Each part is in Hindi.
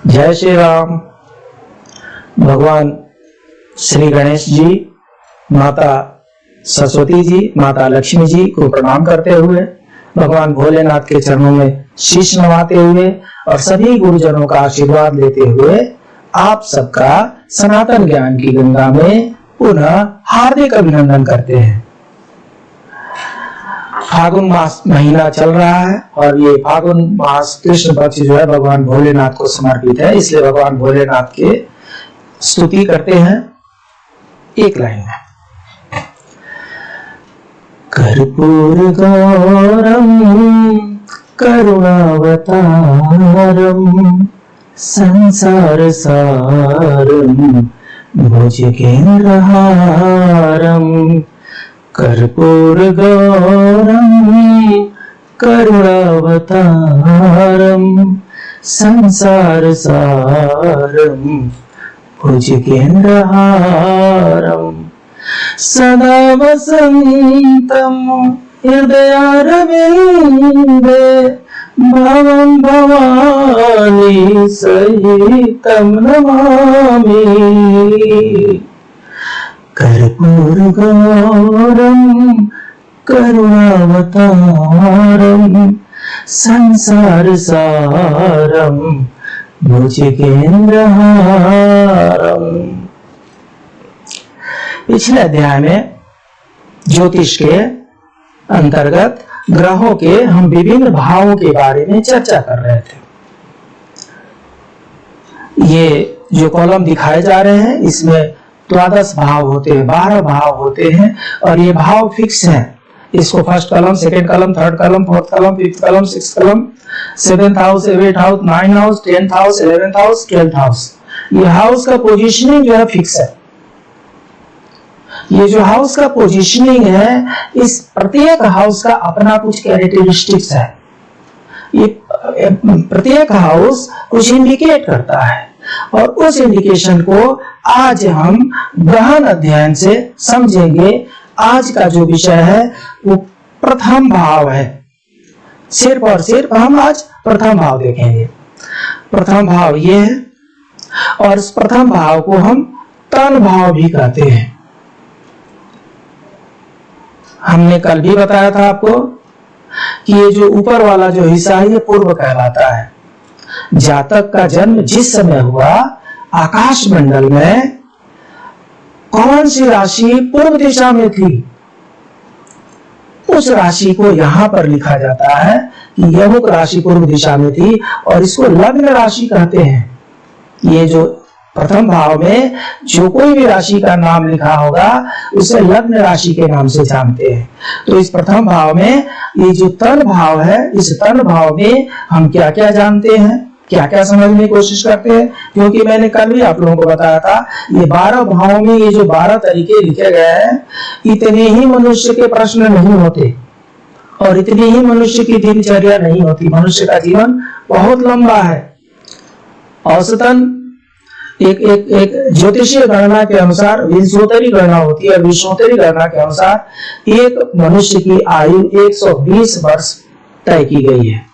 जय श्री राम। भगवान श्री गणेश जी, माता सरस्वती जी, माता लक्ष्मी जी को प्रणाम करते हुए, भगवान भोलेनाथ के चरणों में शीश नवाते हुए और सभी गुरुजनों का आशीर्वाद लेते हुए आप सबका सनातन ज्ञान की गंगा में पुनः हार्दिक अभिनंदन करते हैं। फागुन मास महीना चल रहा है और ये फागुन मास कृष्ण पक्ष जो है भगवान भोलेनाथ को समर्पित है, इसलिए भगवान भोलेनाथ के स्तुति करते हैं। एक लाइन है, कर्पूर गौरम करुणावतारम संसार सारम भुजगेन्द्रहारम, कर्पूर गौरम करुणावतारम संसार सारम भुजगेन्द्रहारम, सदा वसंतम हृदयारविंदे भवं भवानी सहितं नमामि, कर्पूर गौरम करुणावतारम संसार सारम भुजगेन्द्रहारम। पिछले अध्याय में ज्योतिष के अंतर्गत ग्रहों के हम विभिन्न भावों के बारे में चर्चा कर रहे थे। ये जो कॉलम दिखाए जा रहे हैं इसमें 12 भाव होते हैं, 12 भाव होते हैं और ये भाव फिक्स है। इसको first column, second column, third column, fourth column, fifth column, sixth column, 7th house, 8th house, 9th house, 10th house, 11th house, 12th house, ये हाउस का पोजीशनिंग जो है फिक्स है। ये जो हाउस का पोजीशनिंग है, इस प्रत्येक हाउस का अपना कुछ कैरेक्टरिस्टिक्स है। ये प्रत्येक हाउस कुछ इंडिकेट करता है और उस इंडिकेशन को आज हम गहन अध्ययन से समझेंगे। आज का जो विषय है वो प्रथम भाव है। सिर्फ और सिर्फ हम आज प्रथम भाव देखेंगे। प्रथम भाव ये है और इस प्रथम भाव को हम तन भाव भी कहते हैं। हमने कल भी बताया था आपको कि ये जो ऊपर वाला जो हिस्सा है ये पूर्व कहलाता है। जातक का जन्म जिस समय हुआ, आकाश मंडल में कौन सी राशि पूर्व दिशा में थी, उस राशि को यहां पर लिखा जाता है कि यमुक राशि पूर्व दिशा में थी और इसको लग्न राशि कहते हैं। ये जो प्रथम भाव में जो कोई भी राशि का नाम लिखा होगा उसे लग्न राशि के नाम से जानते हैं। तो इस प्रथम भाव में ये जो तन भाव है, इस तन भाव में हम क्या क्या जानते हैं, क्या क्या समझने की कोशिश करते हैं, क्योंकि मैंने कल भी आप लोगों को बताया था ये 12 भावों में ये जो 12 तरीके लिखे गए हैं, इतने ही मनुष्य के प्रश्न नहीं होते और इतनी ही मनुष्य की दिनचर्या नहीं होती। मनुष्य का जीवन बहुत लंबा है। औसतन एक ज्योतिषीय गणना के अनुसार विंशोत्तरी गणना होती है। विंशोत्तरी गणना के अनुसार एक मनुष्य की आयु 120 वर्ष तय की गई है।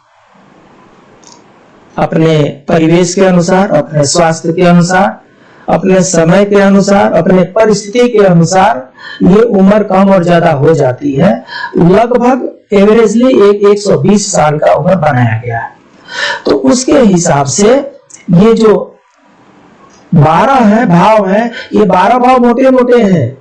अपने परिवेश के अनुसार, अपने स्वास्थ्य के अनुसार, अपने समय के अनुसार, अपने परिस्थिति के अनुसार ये उम्र कम और ज्यादा हो जाती है। लगभग एवरेजली 120 साल का उम्र बनाया गया है। तो उसके हिसाब से ये जो 12 है भाव है, ये 12 भाव मोटे मोटे हैं,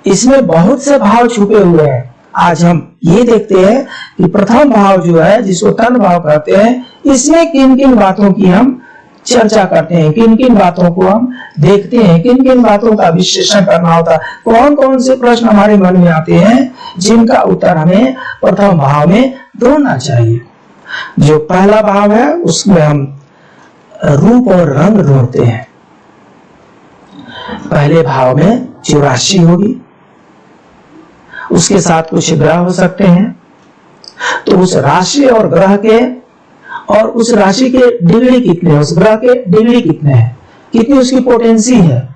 इसमें बहुत से भाव छुपे हुए हैं। आज हम ये देखते हैं कि प्रथम भाव जो है, जिसको तन भाव कहते हैं, इसमें किन किन बातों की हम चर्चा करते हैं, किन किन बातों को हम देखते हैं, किन किन बातों का विश्लेषण करना होता है, कौन कौन से प्रश्न हमारे मन में आते हैं जिनका उत्तर हमें प्रथम भाव में ढूंढना चाहिए। जो पहला भाव है उसमें हम रूप और रंग ढूंढते हैं। पहले भाव में जो राशि होगी उसके साथ कुछ ग्रह हो सकते हैं, तो उस राशि और ग्रह के और उस राशि के डिग्री कितने हैं, उस ग्रह के डिग्री कितने हैं, कितनी उसकी पोटेंसी है,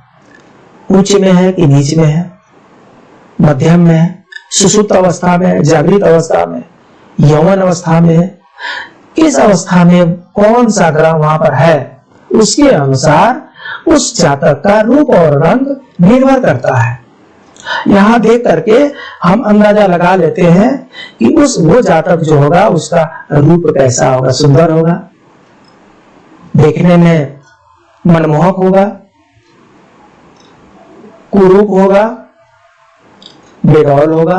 उच्च में है कि नीच में है, मध्यम में है, सुषुप्त अवस्था में, जागृत अवस्था में, यौवन अवस्था में, किस अवस्था में कौन सा ग्रह वहां पर है, उसके अनुसार उस जातक का रूप और रंग निर्भर करता है। यहाँ देख करके हम अंदाजा लगा लेते हैं कि वो जातक जो होगा उसका रूप कैसा होगा। सुंदर होगा, देखने में मनमोहक होगा, कुरूप होगा, बेडौल होगा,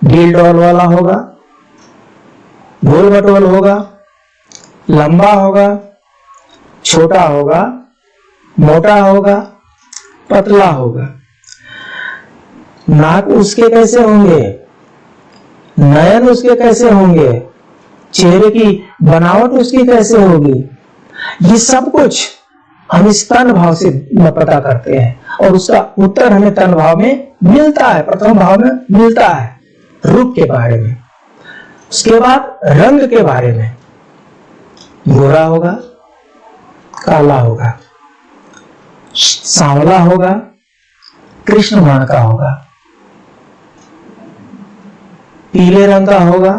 ढील डौल वाला होगा, गोल बटोल होगा, लंबा होगा, छोटा होगा, मोटा होगा, पतला होगा। नाक उसके कैसे होंगे, नयन उसके कैसे होंगे, चेहरे की बनावट उसकी कैसे होगी, ये सब कुछ हम इस तन भाव से पता करते हैं और उसका उत्तर हमें तन भाव में मिलता है, प्रथम भाव में मिलता है। रूप के बारे में, उसके बाद रंग के बारे में, गोरा होगा, काला होगा, सांवला होगा, कृष्ण वर्ण का होगा, पीले रंग का होगा,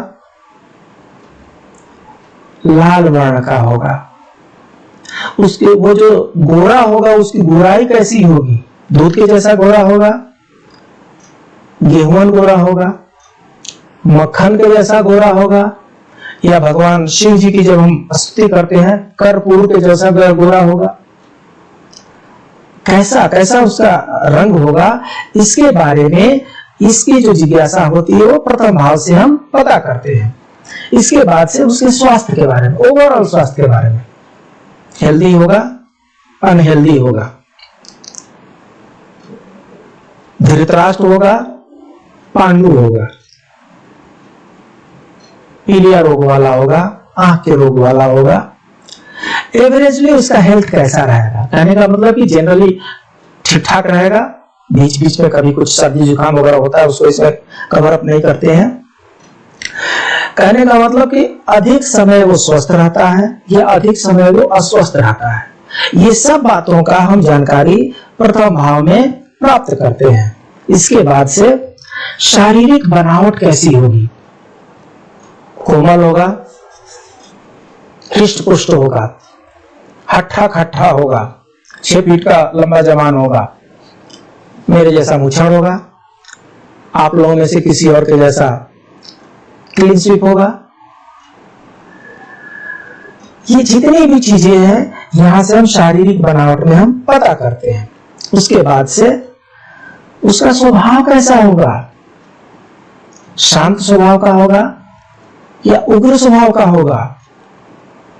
लाल वर्ण का होगा। उसके वो जो गोरा होगा उसकी गोराई कैसी होगी, दूध के जैसा गोरा होगा, गेहूं गोरा होगा, मक्खन के जैसा गोरा होगा, या भगवान शिव जी की जब हम स्तुति करते हैं कर्पूर के जैसा गोरा होगा। कैसा कैसा उसका रंग होगा, इसके बारे में इसकी जो जिज्ञासा होती है वो प्रथम भाव से हम पता करते हैं। इसके बाद से उसके स्वास्थ्य के बारे में, ओवरऑल स्वास्थ्य के बारे में, हेल्दी होगा, अनहेल्दी होगा, धृतराष्ट्र होगा, पांडु होगा, पीलिया रोग वाला होगा, आंख के रोग वाला होगा। एवरेजली उसका हेल्थ कैसा रहेगा, कहने का मतलब कि जनरली ठीक ठाक रहेगा, बीच बीच में कभी कुछ सर्दी जुकाम वगैरह होता है उसको इसमें कवर अप नहीं करते हैं। कहने का मतलब कि अधिक समय वो स्वस्थ रहता है या अधिक समय वो अस्वस्थ रहता है। ये सब बातों का हम जानकारी प्रथम भाव में प्राप्त करते हैं। इसके बाद से शारीरिक बनावट कैसी होगी, कोमल होगा, हृष्ट पुष्ट होगा, हट्ठा खट्ठा होगा, 6 फीट का लंबा जवान होगा, मेरे जैसा मुछड़ होगा, आप लोगों में से किसी और के जैसा क्लीन स्वीप होगा। ये जितनी भी चीजें हैं यहां से हम शारीरिक बनावट में हम पता करते हैं। उसके बाद से उसका स्वभाव कैसा होगा, शांत स्वभाव का होगा या उग्र स्वभाव का होगा,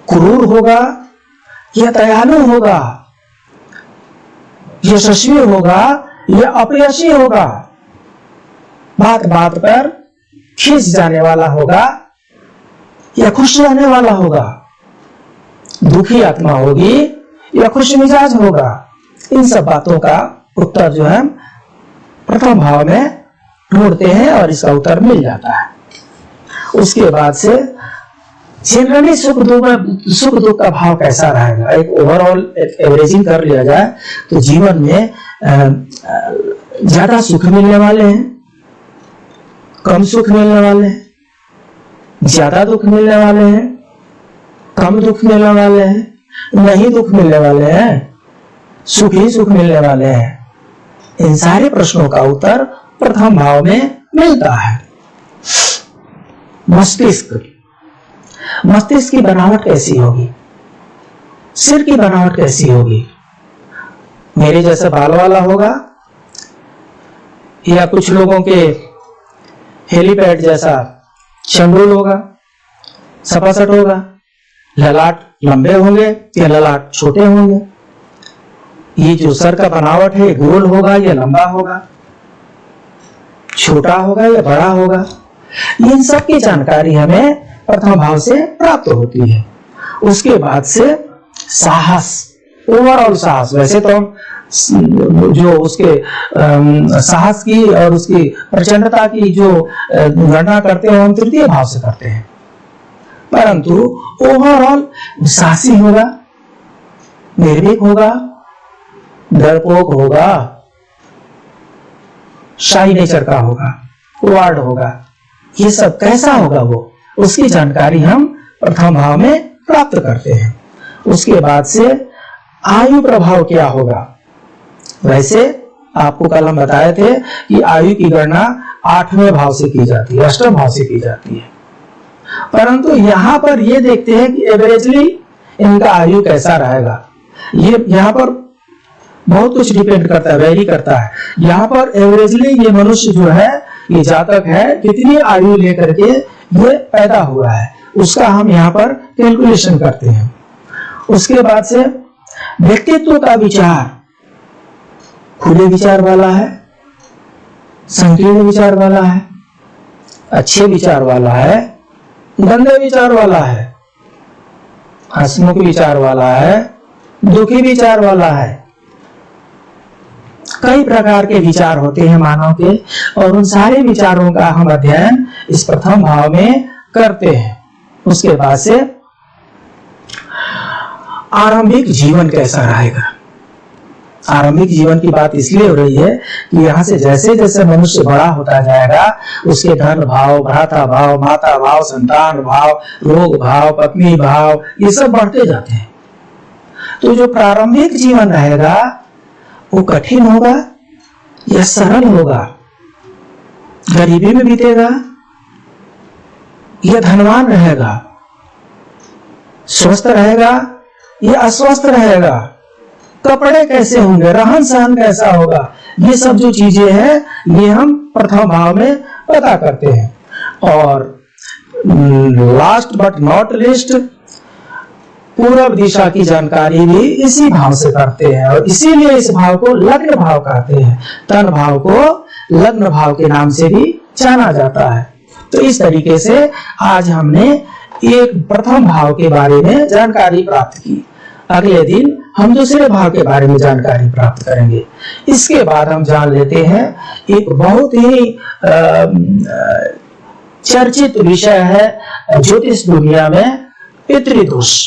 क्रूर होगा या दयालु होगा, यशस्वी होगा या अपयशी होगा, बात बात पर खींच जाने वाला होगा या खुश रहने वाला होगा, दुखी आत्मा होगी या खुश मिजाज होगा। इन सब बातों का उत्तर जो है प्रथम भाव में ढूंढते हैं और इसका उत्तर मिल जाता है। उसके बाद से जनरली सुख दुख का भाव कैसा रहेगा, एक ओवरऑल एवरेजिंग कर लिया जाए तो जीवन में ज्यादा सुख मिलने वाले हैं, कम सुख मिलने वाले हैं, ज्यादा दुख मिलने वाले हैं, कम दुख मिलने वाले हैं, नहीं दुख मिलने वाले हैं, सुख ही सुख मिलने वाले हैं। इन सारे प्रश्नों का उत्तर प्रथम भाव में मिलता है। मस्तिष्क की बनावट कैसी होगी, सिर की बनावट कैसी होगी, मेरे जैसे बाल वाला होगा या कुछ लोगों के हेलीपैड जैसा चंडूल होगा, सपासट होगा, ललाट लंबे होंगे या ललाट छोटे होंगे, ये जो सर का बनावट है गोल होगा या लंबा होगा, छोटा होगा या बड़ा होगा। इन सब की जानकारी हमें प्रथम भाव से प्राप्त होती है। उसके बाद से साहस, ओवरऑल साहस, वैसे तो हम जो उसके साहस की और उसकी प्रचंडता की जो गणना करते हैं हम तृतीय भाव से करते हैं, परंतु ओवरऑल साहसी होगा, निर्भीक होगा, डरपोक होगा, शाही नेचर का होगा, कुवार्ड होगा। ये सब कैसा होगा वो, उसकी जानकारी हम प्रथम भाव में प्राप्त करते हैं। उसके बाद से आयु प्रभाव क्या होगा। वैसे आपको कल हम बताए थे कि आयु की गणना 8वें भाव से की जाती है, अष्टम भाव से की जाती है, परंतु यहां पर ये देखते हैं कि एवरेजली इनका आयु कैसा रहेगा। ये यहाँ पर बहुत कुछ डिपेंड करता है, वेरी करता है। यहाँ पर एवरेजली ये मनुष्य जो है, ये जातक है, कितनी आयु लेकर के ये पैदा हुआ है, उसका हम यहाँ पर कैलकुलेशन करते हैं। उसके बाद से व्यक्तित्व का विचार खुले विचार वाला है, संकीर्ण विचार वाला है, अच्छे विचार वाला है, गंदे विचार वाला है, हंसमुख विचार वाला है, दुखी विचार वाला है। कई प्रकार के विचार होते हैं मानव के, और उन सारे विचारों का हम अध्ययन इस प्रथम भाव में करते हैं। उसके बाद से आरंभिक जीवन कैसा रहेगा। आरंभिक जीवन की बात इसलिए हो रही है कि यहाँ से जैसे जैसे मनुष्य बड़ा होता जाएगा, उसके धन भाव, भ्राता भाव, माता भाव, संतान भाव, रोग भाव, पत्नी भाव, ये सब बढ़ते जाते हैं। तो जो प्रारंभिक जीवन रहेगा वो कठिन होगा या सरल होगा, गरीबी में बीतेगा या धनवान रहेगा, स्वस्थ रहेगा या अस्वस्थ रहेगा, कपड़े कैसे होंगे, रहन सहन कैसा होगा, ये सब जो चीजें हैं ये हम प्रथम भाव में पता करते हैं। और लास्ट बट नॉट लीस्ट पूर्व दिशा की जानकारी भी इसी भाव से करते हैं, और इसीलिए इस भाव को लग्न भाव कहते हैं। तन भाव को लग्न भाव के नाम से भी जाना जाता है। तो इस तरीके से आज हमने एक प्रथम भाव के बारे में जानकारी प्राप्त की। अगले दिन हम दूसरे भाव के बारे में जानकारी प्राप्त करेंगे। इसके बाद हम जान लेते हैं एक बहुत ही चर्चित विषय है ज्योतिष दुनिया में, पितृदोष।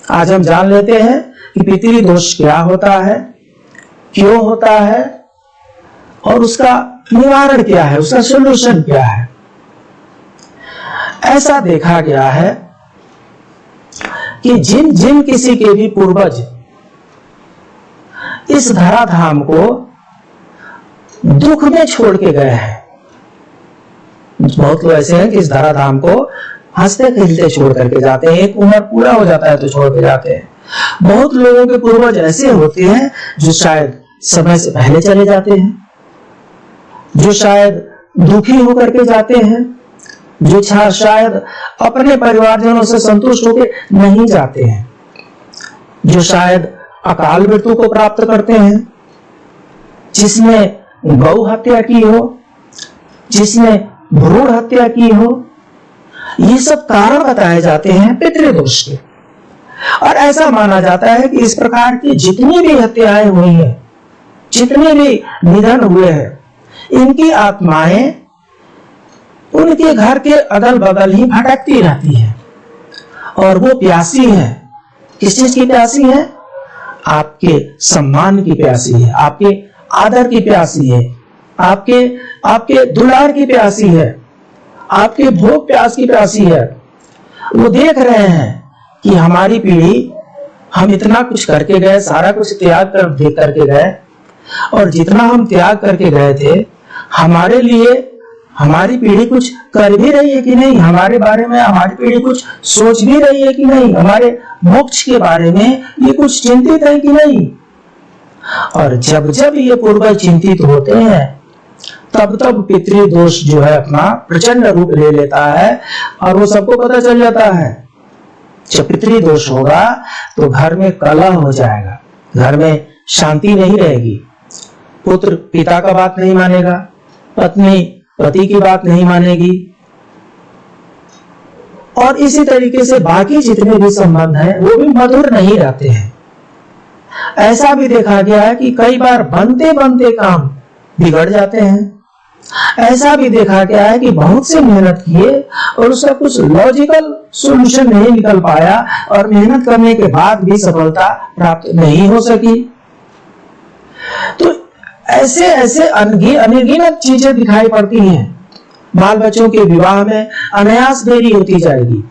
आज हम जान लेते हैं कि पितृदोष क्या होता है, क्यों होता है, और उसका निवारण क्या है, उसका सॉल्यूशन क्या है। ऐसा देखा गया है कि जिन जिन किसी के भी पूर्वज इस धराधाम को दुख में छोड़ के गए हैं, बहुत लोग ऐसे हैं कि इस धराधाम को हंसते खेलते छोड़ करके जाते हैं, एक उम्र पूरा हो जाता है तो छोड़ के जाते हैं। बहुत लोगों के पूर्वज ऐसे होते हैं जो शायद समय से पहले चले जाते हैं, जो शायद दुखी होकर के जाते हैं, जो शायद अपने परिवारजनों से संतुष्ट होकर नहीं जाते हैं, जो शायद अकाल मृत्यु को प्राप्त करते हैं, जिसने गौ हत्या की हो, जिसने भ्रूण हत्या की हो। ये सब कारण बताए जाते हैं पितृदोष के। और ऐसा माना जाता है कि इस प्रकार की जितनी भी हत्याएं हुई हैं, जितने भी निधन हुए हैं, इनकी आत्माएं उनके घर के अगल बगल ही भटकती रहती है, और वो प्यासी है। किस चीज की प्यासी है? आपके सम्मान की प्यासी है, आपके आदर की प्यासी है, आपके दुलार की प्यासी है, आपके भोग प्यास की प्यासी है। वो देख रहे हैं कि हमारी पीढ़ी, हम इतना कुछ करके गए, सारा कुछ त्याग करके गए, और जितना हम त्याग करके गए थे, हमारे लिए हमारी पीढ़ी कुछ कर भी रही है कि नहीं, हमारे बारे में हमारी पीढ़ी कुछ सोच भी रही है कि नहीं, हमारे मोक्ष के बारे में ये कुछ चिंतित है कि नहीं। और जब जब ये पूर्वज चिंतित होते हैं, तब तब पितृदोष जो है अपना प्रचंड रूप ले लेता है, और वो सबको पता चल जाता है। जब पितृदोष होगा तो घर में कलह हो जाएगा, घर में शांति नहीं रहेगी, पुत्र पिता का बात नहीं मानेगा, पत्नी पति की बात नहीं मानेगी, और इसी तरीके से बाकी जितने भी संबंध हैं वो भी मधुर नहीं रहते हैं। ऐसा भी देखा गया है कि कई बार बनते बनते काम बिगड़ जाते हैं। ऐसा भी देखा गया है कि बहुत से मेहनत किए और उसका कुछ लॉजिकल सॉल्यूशन नहीं निकल पाया, और मेहनत करने के बाद भी सफलता प्राप्त नहीं हो सकी। तो ऐसे ऐसे अनगिनत चीजें दिखाई पड़ती हैं। बाल बच्चों के विवाह में अनायास देरी होती जाएगी।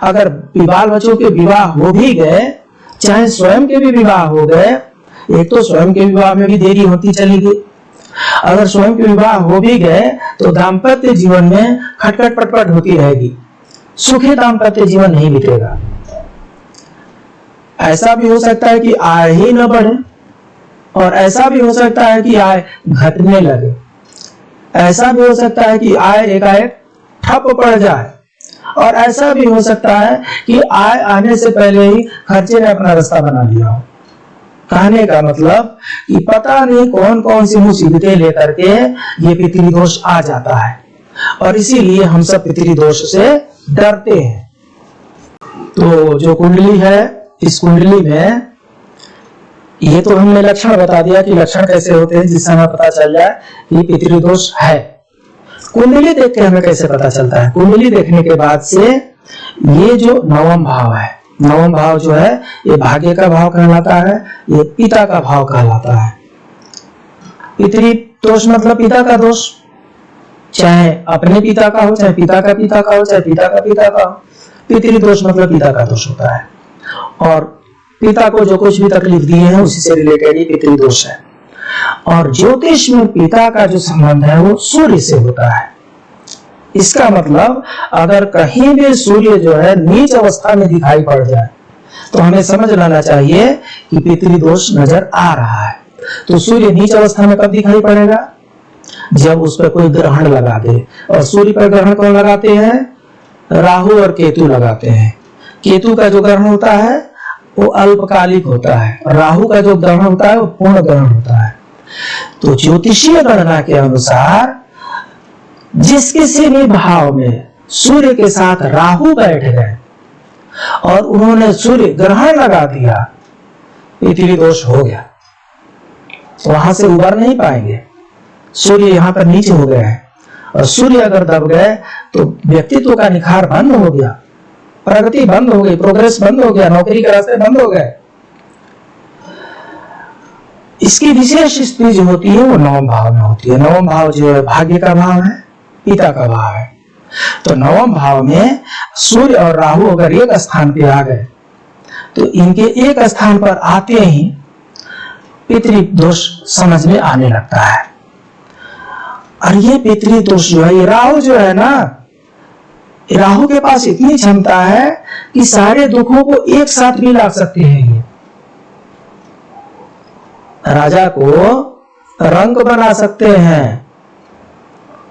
अगर बाल बच्चों के विवाह हो भी गए, चाहे स्वयं के भी विवाह हो गए, एक तो स्वयं के विवाह में भी देरी होती चली गई, अगर स्वयं के विवाह हो भी गए तो दाम्पत्य जीवन में खटखट पटपट होती रहेगी, सुखी दाम्पत्य जीवन नहीं बीतेगा। ऐसा भी हो सकता है कि आय ही न बढ़े, और ऐसा भी हो सकता है कि आय घटने लगे, ऐसा भी हो सकता है कि आय एकाएक ठप पड़ जाए, और ऐसा भी हो सकता है कि आय आने से पहले ही खर्चे ने अपना रास्ता बना लिया हो। कहने का मतलब कि पता नहीं कौन कौन सी मुसीबतें लेकर के ये पितृदोष आ जाता है, और इसीलिए हम सब पितृदोष से डरते हैं। तो जो कुंडली है, इस कुंडली में ये तो हमने लक्षण बता दिया कि लक्षण कैसे होते हैं, जिससे हमें पता चल जाए कि पितृदोष है। कुंडली देख के हमें कैसे पता चलता है? कुंडली देखने के बाद से ये जो नवम भाव है, नवम भाव जो है ये भाग्य का भाव कहलाता है, ये पिता का भाव कहलाता है। पितृदोष मतलब पिता का दोष, चाहे अपने पिता का हो, चाहे पिता का पिता का हो, चाहे पिता का पिता का हो। पितृदोष मतलब पिता का दोष होता है, और पिता को जो कुछ भी तकलीफ दी है उसी से रिलेटेड ही पितृदोष है। और ज्योतिष में पिता का जो संबंध है वो सूर्य से होता है। इसका मतलब अगर कहीं भी सूर्य जो है नीच अवस्था में दिखाई पड़ जाए तो हमें समझ लेना चाहिए कि पितृदोष नजर आ रहा है। तो सूर्य नीच अवस्था में कब दिखाई पड़ेगा? जब उस पर कोई ग्रहण लगा दे। और सूर्य पर ग्रहण कौन लगाते हैं? राहु और केतु लगाते हैं। केतु का जो ग्रहण होता है वो अल्पकालिक होता है, राहु का जो ग्रहण होता है वो पूर्ण ग्रहण होता है। तो ज्योतिषीय गणना के अनुसार जिस किसी भी भाव में सूर्य के साथ राहु बैठ गए और उन्होंने सूर्य ग्रहण लगा दिया, पितृदोष हो गया, तो वहां से उबर नहीं पाएंगे। सूर्य यहां पर नीचे हो गए हैं, और सूर्य अगर दब गए तो व्यक्तित्व का निखार बंद हो गया, प्रगति बंद हो गई, प्रोग्रेस बंद हो गया, नौकरी के रास्ते बंद हो गए। इसकी विशेष स्थिति जो होती है वो नवम भाव में होती है। नवम भाव जो है भाग्य का भाव है, पिता का भाव है। तो नवम भाव में सूर्य और राहु अगर एक स्थान पे आ गए तो इनके एक स्थान पर आते ही पितृदोष समझ में आने लगता है। और ये पितृदोष जो है, ये राहु जो है ना, राहु के पास इतनी क्षमता है कि सारे दुखों को एक साथ भी ला सकते हैं। ये राजा को रंक बना सकते हैं।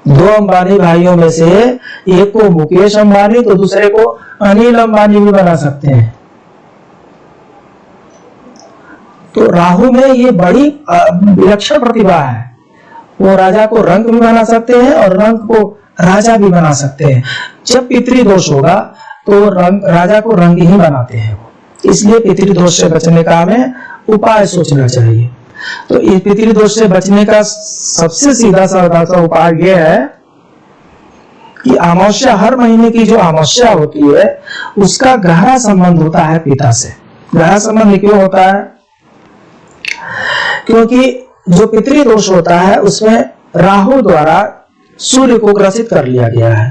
दो अंबानी भाइयों में से एक को मुकेश अंबानी तो दूसरे को अनिल अंबानी भी बना सकते हैं। तो राहु में ये बड़ी विलक्षण प्रतिभा है। वो राजा को रंक भी बना सकते हैं और रंक को राजा भी बना सकते हैं। जब पितृदोष होगा तो राजा को रंग ही बनाते हैं वो। इसलिए पितृदोष से बचने का हमें उपाय सोचना चाहिए। तो इस पितृदोष से बचने का सबसे सीधा साधा उपाय यह है कि अमावस्या, हर महीने की जो अमावस्या होती है उसका गहरा संबंध होता है पिता से। गहरा संबंध क्यों होता है? क्योंकि जो पितृदोष होता है उसमें राहु द्वारा सूर्य को ग्रसित कर लिया गया है।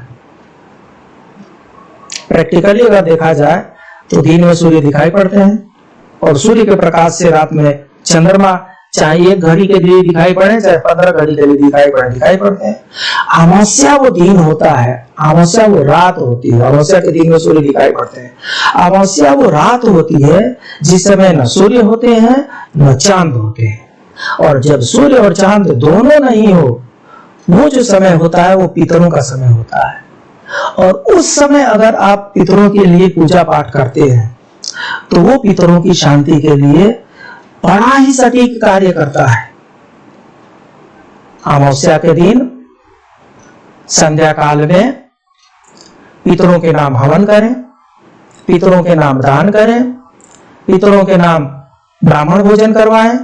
प्रैक्टिकली अगर देखा जाए तो दिन में सूर्य दिखाई पड़ते हैं, और सूर्य के प्रकाश से रात में चंद्रमा चाहे एक घड़ी के लिए दिखाई पड़े, चाहे 15 घड़ी के लिए दिखाई पड़ते हैं। अमावस्या वो दिन होता है, अमावस्या वो रात होती है। अमावस्या के दिन में सूर्य दिखाई पड़ते हैं। अमावस्या वो रात होती है जिस समय न सूर्य होते हैं न चांद होते हैं। और जब सूर्य और चांद दोनों नहीं हो, वो जो समय होता है वो पितरों का समय होता है। और उस समय अगर आप पितरों के लिए पूजा पाठ करते हैं तो वो पितरों की शांति के लिए बड़ा ही सटीक कार्य करता है। अमावस्या के दिन संध्या काल में पितरों के नाम हवन करें, पितरों के नाम दान करें, पितरों के नाम ब्राह्मण भोजन करवाएं,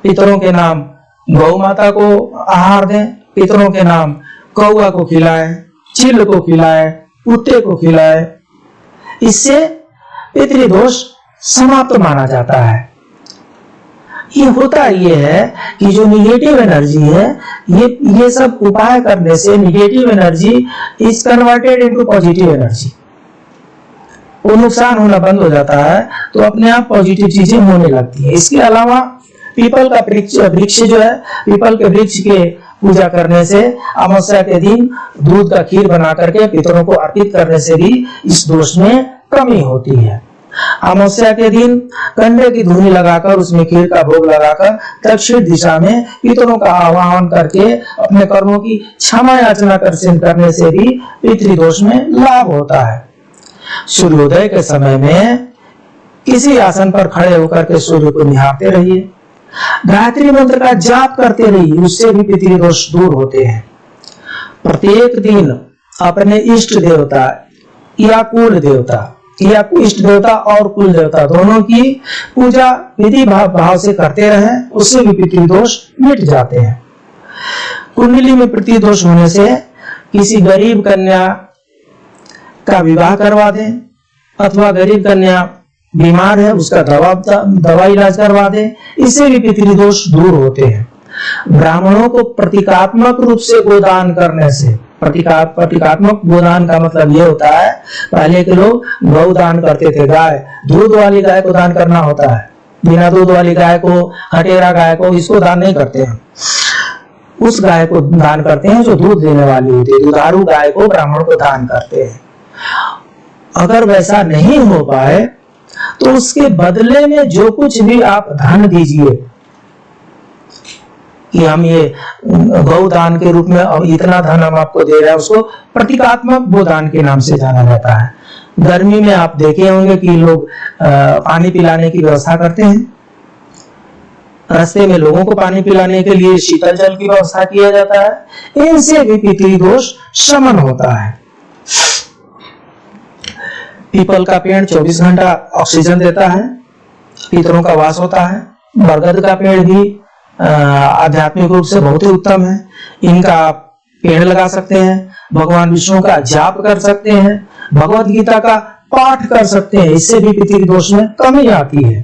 पितरों के नाम गौ माता को आहार दें, पितरों के नाम कौआ को खिलाएं, चिल को खिलाएं, कुत्ते को खिलाएं। इससे पितृदोष समाप्त माना जाता है। ये होता ये है कि जो निगेटिव एनर्जी है, ये सब उपाय करने से negative energy is converted into positive energy. वो नुकसान होना बंद हो जाता है, तो अपने आप पॉजिटिव चीजें होने लगती है। इसके अलावा पीपल का वृक्ष जो है, पीपल के वृक्ष के पूजा करने से, अमावस्या के दिन दूध का खीर बना करके पितरों को अर्पित करने से भी इस दोष में कमी होती है। अमावस्या के दिन कंडे की धूनी लगाकर उसमें खीर का भोग लगाकर दक्षिण दिशा में पितरों का आह्वान करके अपने कर्मों की क्षमा याचना करने से भी पितृदोष में लाभ होता है। सूर्योदय के समय में किसी आसन पर खड़े होकर के सूर्य को निहारते रहिए, गायत्री मंत्र का जाप करते रहिए, उससे भी पितृदोष दूर होते हैं। प्रत्येक दिन अपने इष्ट देवता या कुल देवता या इष्ट देवता और कुल देवता दोनों की पूजा विधि भाव से करते रहें, उससे भी पितृदोष मिट जाते हैं। कुंडली में पितृदोष होने से किसी गरीब कन्या का विवाह करवा दें, अथवा गरीब कन्या बीमार है उसका दवा इलाज करवा दें, इससे भी पितृदोष दूर होते हैं। ब्राह्मणों को प्रतीकात्मक रूप से गोदान करने से, प्रतीकात्मक गोदान का मतलब ये होता है, पहले के लोग गौ दान करते थे, गाय, दूध वाली गाय को दान करना होता है, बिना दूध वाली गाय को, हटेरा गाय को, इसको दान नहीं करते हैं। उस गाय को दान करते हैं जो दूध देने वाली होती है, दुधारू गाय को ब्राह्मण को दान करते हैं। अगर वैसा नहीं हो पाए तो उसके बदले में जो कुछ भी आप धन दीजिए, कि हम ये गौदान के रूप में इतना धन हम आपको दे रहे हैं, उसको प्रतीकात्मक गोदान के नाम से जाना जाता है। गर्मी में आप देखे होंगे कि लोग पानी पिलाने की व्यवस्था करते हैं, रास्ते में लोगों को पानी पिलाने के लिए शीतल जल की व्यवस्था किया जाता है। इनसे भी पितृदोष शमन होता है। पीपल का पेड़ 24 घंटा ऑक्सीजन देता है, पितरों का वास होता है। बरगद का पेड़ भी आध्यात्मिक रूप से बहुत ही उत्तम है, इनका आप पेड़ लगा सकते हैं, भगवान विष्णु का जाप कर सकते हैं, भगवत गीता का पाठ कर सकते हैं, इससे भी पितृदोष में कमी आती है।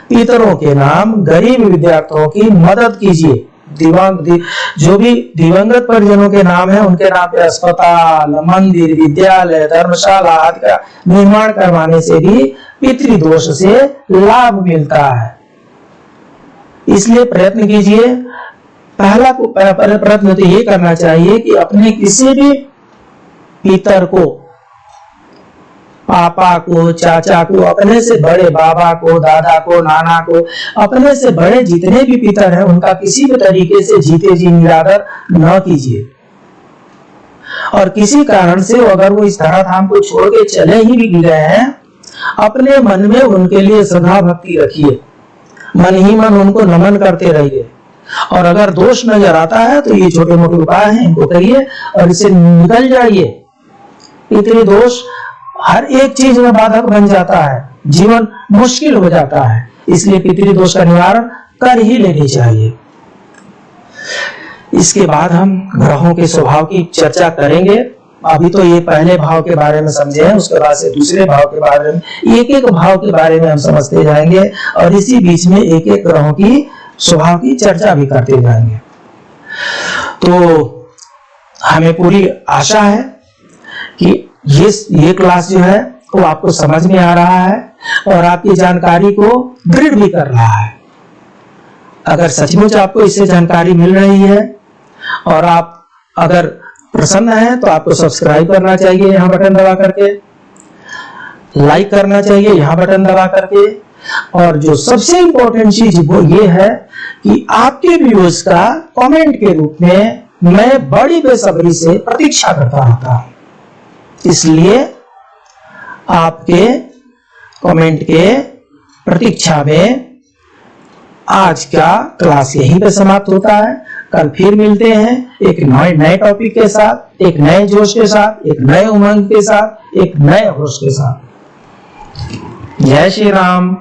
पितरों के नाम गरीब विद्यार्थियों की मदद कीजिए। जो भी दिवंगत परिजनों के नाम है उनके नाम पे अस्पताल, मंदिर, विद्यालय, धर्मशाला आदि का निर्माण करवाने से भी पितृदोष से लाभ मिलता है। इसलिए प्रयत्न कीजिए। पहला प्रयत्न तो ये करना चाहिए कि अपने किसी भी पितर को, पापा को, चाचा को, अपने से बड़े बाबा को, दादा को, नाना को, अपने से बड़े जितने भी पितर हैं उनका किसी भी तरीके से जीते जी निरादर न कीजिए। और किसी कारण से अगर वो इस धरा धाम को छोड़ के चले ही भी गए हैं, अपने मन में उनके लिए श्रद्धा भक्ति रखिए, मन ही मन उनको नमन करते रहिए। और अगर दोष नजर आता है तो ये छोटे मोटे उपाय हैं, इनको करिए और इससे निकल जाइए। पितृदोष हर एक चीज में बाधक बन जाता है, जीवन मुश्किल हो जाता है, इसलिए पितृदोष का निवारण कर ही लेनी चाहिए। इसके बाद हम ग्रहों के स्वभाव की चर्चा करेंगे। अभी तो ये पहले भाव के बारे में समझे हैं, उसके बाद से दूसरे भाव के बारे में, एक एक भाव के बारे में हम समझते जाएंगे और इसी बीच में एक एक ग्रहों की स्वभाव की चर्चा भी करते जाएंगे। तो हमें पूरी आशा है कि ये क्लास जो है वो आपको समझ में आ रहा है और आपकी जानकारी को दृढ़ भी कर रहा है। अगर सचमुच आपको इससे जानकारी मिल रही है और आप अगर प्रसन्न हैं तो आपको सब्सक्राइब करना चाहिए यहाँ बटन दबा करके, लाइक करना चाहिए यहाँ बटन दबा करके, और जो सबसे इंपॉर्टेंट चीज वो ये है कि आपके व्यूज का कमेंट के रूप में मैं बड़ी बेसब्री से प्रतीक्षा करता रहता हूं। इसलिए आपके कमेंट के प्रतीक्षा में आज का क्लास यहीं पे समाप्त होता है। कल फिर मिलते हैं एक नए टॉपिक के साथ, एक नए जोश के साथ, एक नए उमंग के साथ, एक नए होश के साथ। जय श्री राम।